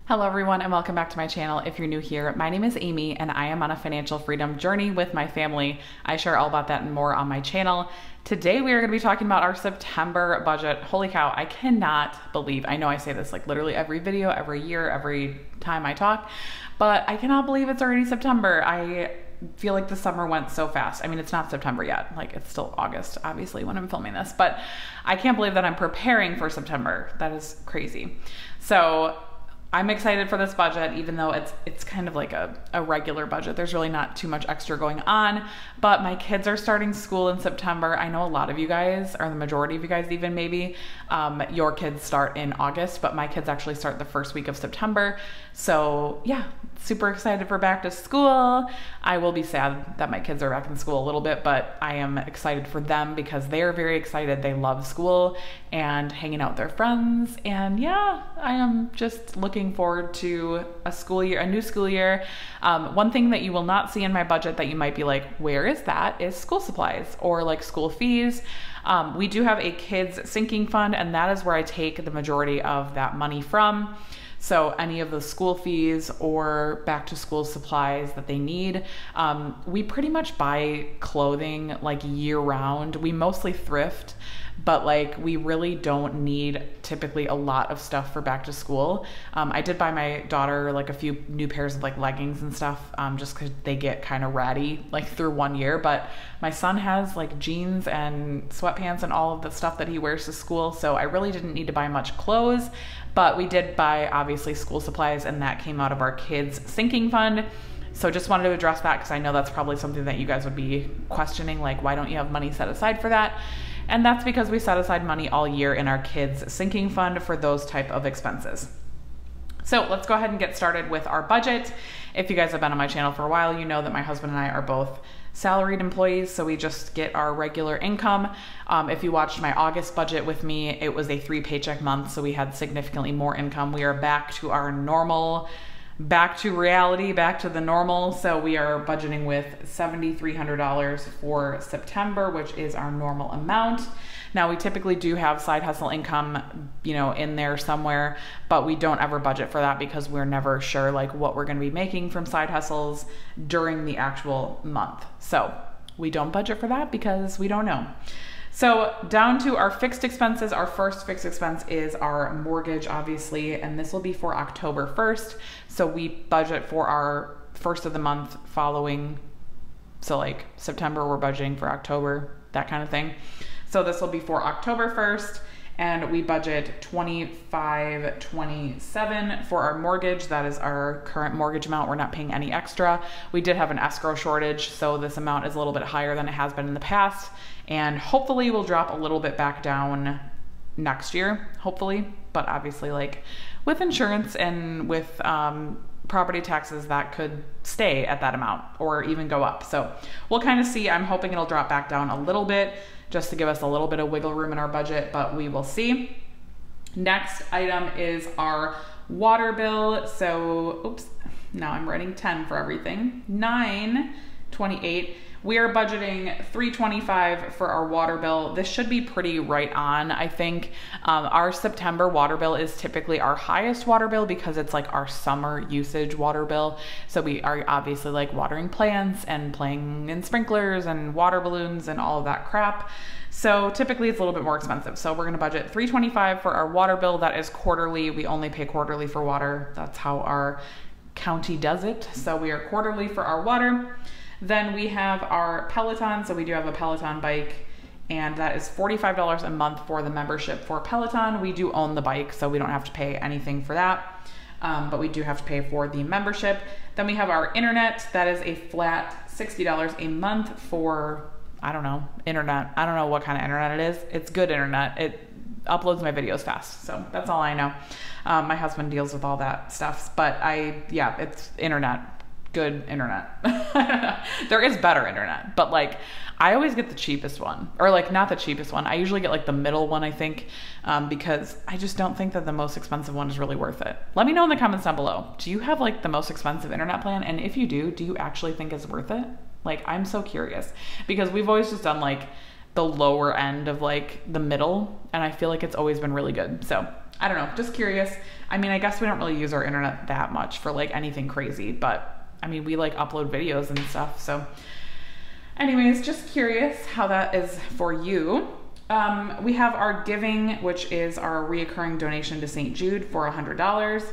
Hello everyone and welcome back to my channel. If you're new here, my name is Amy and I am on a financial freedom journey with my family. I share all about that and more on my channel. Today we are going to be talking about our September budget. Holy cow, I cannot believe, I know I say this like literally every video, every year, every time I talk, but I cannot believe it's already September. I feel like the summer went so fast. I mean, it's not September yet, like it's still August, obviously, when I'm filming this, but I can't believe that I'm preparing for September. That is crazy. So I'm excited for this budget, even though it's kind of like a regular budget. There's really not too much extra going on, but my kids are starting school in September. I know a lot of you guys, or the majority of you guys even maybe, your kids start in August, but my kids actually start the first week of September. So yeah, super excited for back to school. I will be sad that my kids are back in school a little bit, but I am excited for them because they are very excited. They love school and hanging out with their friends. And yeah, I am just looking forward to a school year, a new school year. One thing that you will not see in my budget that you might be like, where is that, is school supplies or like school fees. We do have a kids sinking fund, and that is where I take the majority of that money from. So any of the school fees or back to school supplies that they need, we pretty much buy clothing like year round. We mostly thrift, but like we really don't need typically a lot of stuff for back to school. I did buy my daughter like a few new pairs of like leggings and stuff, just cause they get kind of ratty like through 1 year, but my son has like jeans and sweatpants and all of the stuff that he wears to school. So I really didn't need to buy much clothes, but we did buy obviously school supplies, and that came out of our kids sinking fund. So just wanted to address that because I know that's probably something that you guys would be questioning, like why don't you have money set aside for that? And that's because we set aside money all year in our kids sinking fund for those type of expenses. So let's go ahead and get started with our budget. If you guys have been on my channel for a while, you know that my husband and I are both salaried employees, so we just get our regular income. If you watched my August budget with me, it was a 3 paycheck month, so we had significantly more income. We are back to our normal, back to reality, back to the normal. So we are budgeting with $7,300 for September, which is our normal amount. Now we typically do have side hustle income, you know, in there somewhere, but we don't ever budget for that because we're never sure like what we're going to be making from side hustles during the actual month. So we don't budget for that because we don't know. So down to our fixed expenses. Our first fixed expense is our mortgage, obviously, and this will be for October 1st. So we budget for our first of the month following. So like September, we're budgeting for October, that kind of thing. So this will be for October 1st, and we budget $25.27 for our mortgage. That is our current mortgage amount. We're not paying any extra. We did have an escrow shortage, so this amount is a little bit higher than it has been in the past, and hopefully we'll drop a little bit back down next year, hopefully. But obviously, like with insurance and with property taxes, that could stay at that amount or even go up. So we'll kind of see. I'm hoping it'll drop back down a little bit just to give us a little bit of wiggle room in our budget, but we will see. Next item is our water bill. So, oops, now I'm writing 10 for everything. $9.28. We are budgeting $3.25 for our water bill. This should be pretty right on, I think. Our September water bill is typically our highest water bill because it's like our summer usage water bill. So we are obviously like watering plants and playing in sprinklers and water balloons and all of that crap. So typically it's a little bit more expensive. So we're gonna budget $3.25 for our water bill. That is quarterly. We only pay quarterly for water. That's how our county does it. So we are quarterly for our water. Then we have our Peloton. So we do have a Peloton bike, and that is $45 a month for the membership for Peloton. We do own the bike, so we don't have to pay anything for that, but we do have to pay for the membership. Then we have our internet. That is a flat $60 a month for, I don't know, internet. I don't know what kind of internet it is. It's good internet. It uploads my videos fast, so that's all I know. My husband deals with all that stuff, but yeah, it's internet. Good internet. There is better internet, but like I always get the cheapest one, or like not the cheapest one. I usually get like the middle one, I think, because I just don't think that the most expensive one is really worth it. Let me know in the comments down below. Do you have like the most expensive internet plan? And if you do you actually think it's worth it? Like, I'm so curious because we've always just done like the lower end of like the middle, and I feel like it's always been really good. So I don't know, just curious. I mean, I guess we don't really use our internet that much for like anything crazy, but I mean, we like upload videos and stuff. So anyways, just curious how that is for you. We have our giving, which is our reoccurring donation to St. Jude for $100.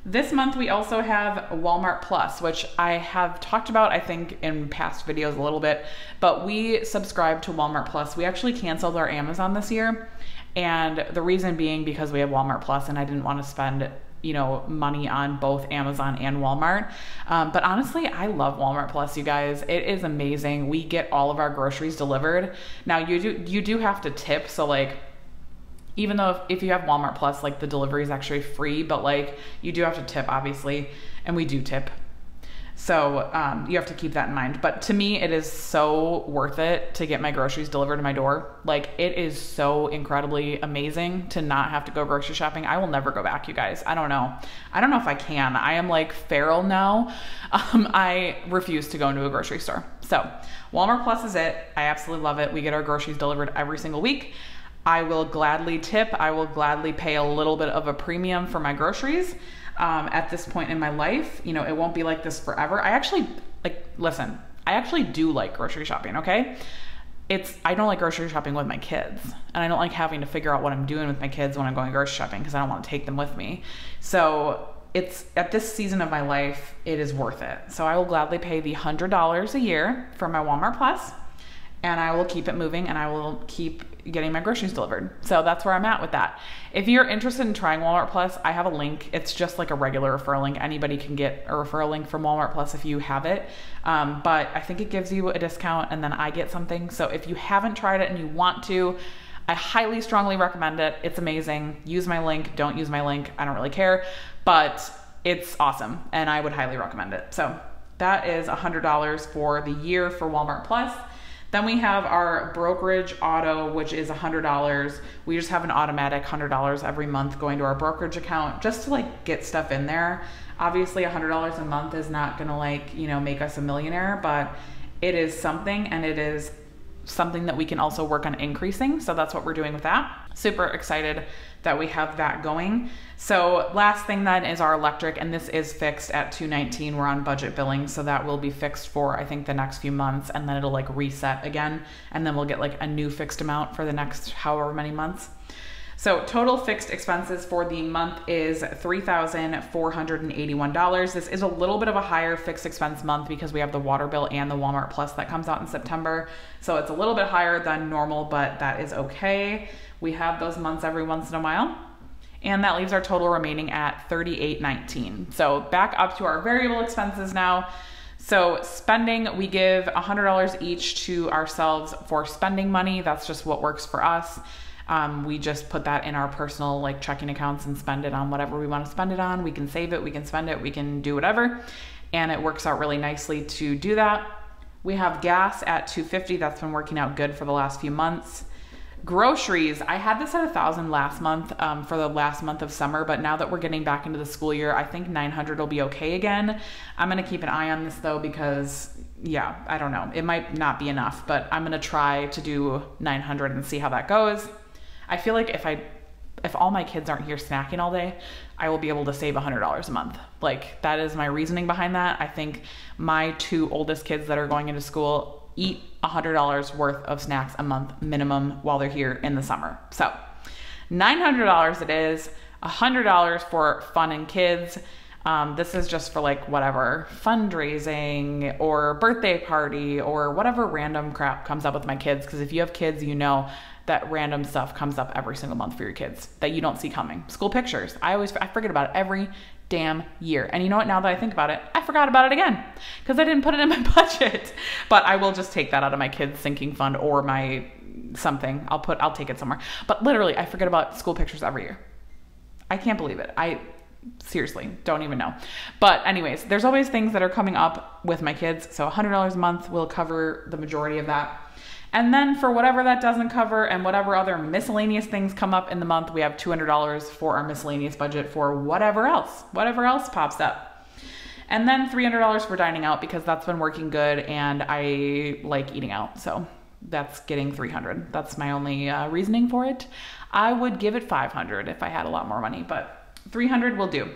This month we also have Walmart Plus, which I have talked about, I think, in past videos a little bit, but we subscribe to Walmart Plus. We actually canceled our Amazon this year, and the reason being because we have Walmart Plus and I didn't want to spend, you know, money on both Amazon and Walmart. But honestly, I love Walmart Plus, you guys. It is amazing. We get all of our groceries delivered. Now you do have to tip, so like, even though if you have Walmart Plus, like the delivery is actually free, but like you do have to tip, obviously, and we do tip. So you have to keep that in mind. But to me, it is so worth it to get my groceries delivered to my door. Like, it is so incredibly amazing to not have to go grocery shopping. I will never go back, you guys. I don't know. I don't know if I can. I am like feral now. I refuse to go into a grocery store. So Walmart Plus is it. I absolutely love it. We get our groceries delivered every single week. I will gladly tip. I will gladly pay a little bit of a premium for my groceries. At this point in my life, you know, it won't be like this forever. I actually, like, listen, I actually do like grocery shopping, okay? I don't like grocery shopping with my kids, and I don't like having to figure out what I'm doing with my kids when I'm going grocery shopping because I don't want to take them with me. So it's, at this season of my life, it is worth it. So I will gladly pay the $100 a year for my Walmart Plus, and I will keep it moving, and I will keep getting my groceries delivered. So that's where I'm at with that. If you're interested in trying Walmart Plus, I have a link. It's just like a regular referral link. Anybody can get a referral link from Walmart Plus if you have it. But I think it gives you a discount and then I get something. So if you haven't tried it and you want to, I highly strongly recommend it. It's amazing. Use my link. Don't use my link. I don't really care, but it's awesome and I would highly recommend it. So that is $100 for the year for Walmart Plus. Then we have our brokerage auto, which is $100. We just have an automatic $100 every month going to our brokerage account just to like get stuff in there. Obviously $100 a month is not gonna like, you know, make us a millionaire, but it is something, and it is something that we can also work on increasing. So that's what we're doing with that. Super excited that we have that going. So last thing then is our electric, and this is fixed at $219. We're on budget billing, so that will be fixed for I think the next few months, and then it'll like reset again, and then we'll get like a new fixed amount for the next however many months. So total fixed expenses for the month is $3,481. This is a little bit of a higher fixed expense month because we have the water bill and the Walmart Plus that comes out in September. So it's a little bit higher than normal, but that is okay. We have those months every once in a while. And that leaves our total remaining at $38.19. So back up to our variable expenses now. So spending, we give $100 each to ourselves for spending money. That's just what works for us. We just put that in our personal like checking accounts and spend it on whatever we want to spend it on. We can save it, we can spend it, we can do whatever. And it works out really nicely to do that. We have gas at $2.50. That's been working out good for the last few months. Groceries, I had this at $1,000 last month for the last month of summer, but now that we're getting back into the school year, I think $900 will be okay again. I'm gonna keep an eye on this though, because yeah, I don't know, it might not be enough, but I'm gonna try to do $900 and see how that goes. I feel like if all my kids aren't here snacking all day, I will be able to save $100 a month. Like, that is my reasoning behind that. I think my two oldest kids that are going into school eat $100 worth of snacks a month minimum while they're here in the summer. So $900 it is, $100 for fun and kids. This is just for like whatever, fundraising or birthday party or whatever random crap comes up with my kids. Because if you have kids, you know that random stuff comes up every single month for your kids that you don't see coming. School pictures. I forget about it every damn year. And you know what? Now that I think about it, I forgot about it again because I didn't put it in my budget. But I will just take that out of my kids' sinking fund or my something. I'll take it somewhere. But literally, I forget about school pictures every year. I can't believe it. I seriously don't even know. But anyways, there's always things that are coming up with my kids. So $100 a month will cover the majority of that. And then for whatever that doesn't cover and whatever other miscellaneous things come up in the month, we have $200 for our miscellaneous budget for whatever else pops up. And then $300 for dining out because that's been working good and I like eating out. So that's getting 300. That's my only reasoning for it. I would give it 500 if I had a lot more money, but 300 will do.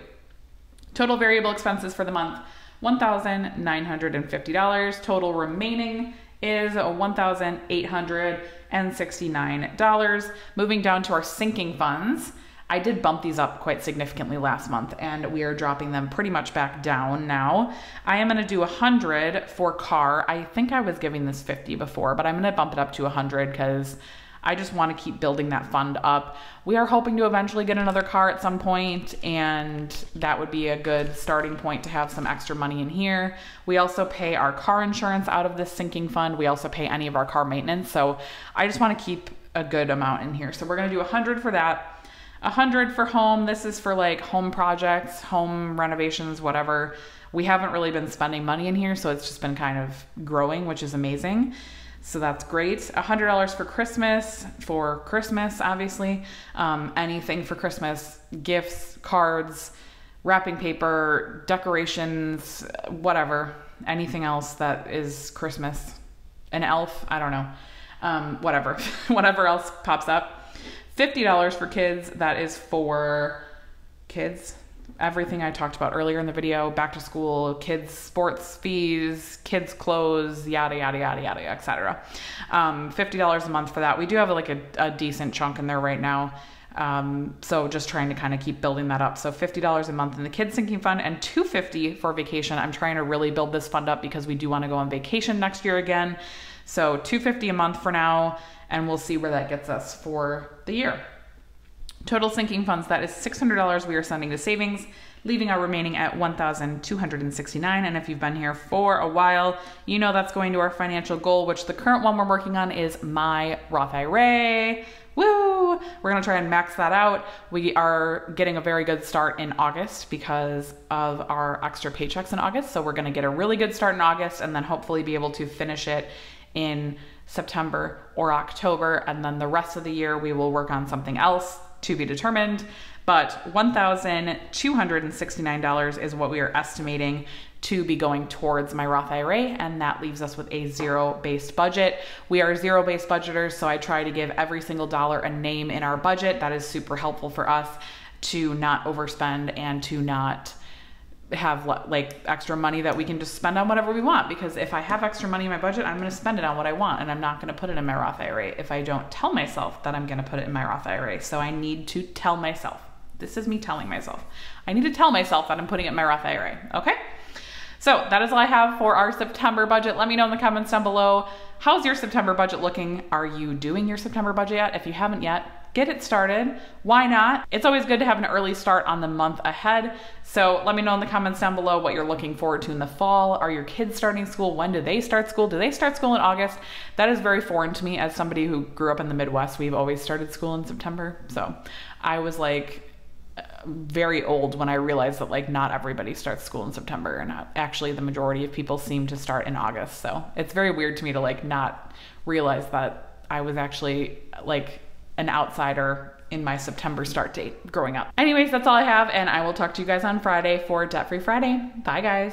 Total variable expenses for the month, $1,950. Total remaining is $1,869. Moving down to our sinking funds. I did bump these up quite significantly last month, and we are dropping them pretty much back down now. I am gonna do 100 for car. I think I was giving this 50 before, but I'm gonna bump it up to 100 because I just wanna keep building that fund up. We are hoping to eventually get another car at some point, and that would be a good starting point to have some extra money in here. We also pay our car insurance out of this sinking fund. We also pay any of our car maintenance. So I just wanna keep a good amount in here. So we're gonna do 100 for that. 100 for home. This is for like home projects, home renovations, whatever. We haven't really been spending money in here, so it's just been kind of growing, which is amazing. So that's great. $100 for Christmas, obviously. Anything for Christmas, gifts, cards, wrapping paper, decorations, whatever. Anything else that is Christmas. An elf, I don't know. Whatever, whatever else pops up. $50 for kids. That is for kids. Everything I talked about earlier in the video, back to school, kids sports fees, kids clothes, yada, yada, yada, yada, etc. $50 a month for that. We do have like a decent chunk in there right now. So just trying to kind of keep building that up. So $50 a month in the kids sinking fund and $250 for vacation. I'm trying to really build this fund up because we do want to go on vacation next year again. So $250 a month for now, and we'll see where that gets us for the year. Total sinking funds, that is $600 we are sending to savings, leaving our remaining at $1,269. And if you've been here for a while, you know that's going to our financial goal, which the current one we're working on is my Roth IRA. Woo! We're gonna try and max that out. We are getting a very good start in August because of our extra paychecks in August. So we're gonna get a really good start in August and then hopefully be able to finish it in September or October. And then the rest of the year, we will work on something else to be determined. But $1,269 is what we are estimating to be going towards my Roth IRA, and that leaves us with a zero-based budget. We are zero-based budgeters, so I try to give every single dollar a name in our budget. That is super helpful for us to not overspend and to not have like extra money that we can just spend on whatever we want. Because if I have extra money in my budget, I'm going to spend it on what I want, and I'm not going to put it in my Roth IRA if I don't tell myself that I'm going to put it in my Roth IRA. So I need to tell myself. This is me telling myself. I need to tell myself that I'm putting it in my Roth IRA. Okay? So that is all I have for our September budget. Let me know in the comments down below. How's your September budget looking? Are you doing your September budget yet? If you haven't yet, get it started. Why not? It's always good to have an early start on the month ahead. So let me know in the comments down below what you're looking forward to in the fall. Are your kids starting school? When do they start school? Do they start school in August? That is very foreign to me as somebody who grew up in the Midwest. We've always started school in September. So I was like very old when I realized that like not everybody starts school in September, and actually the majority of people seem to start in August. So it's very weird to me to like not realize that I was actually like an outsider in my September start date growing up. Anyways, that's all I have, and I will talk to you guys on Friday for Debt Free Friday. Bye guys.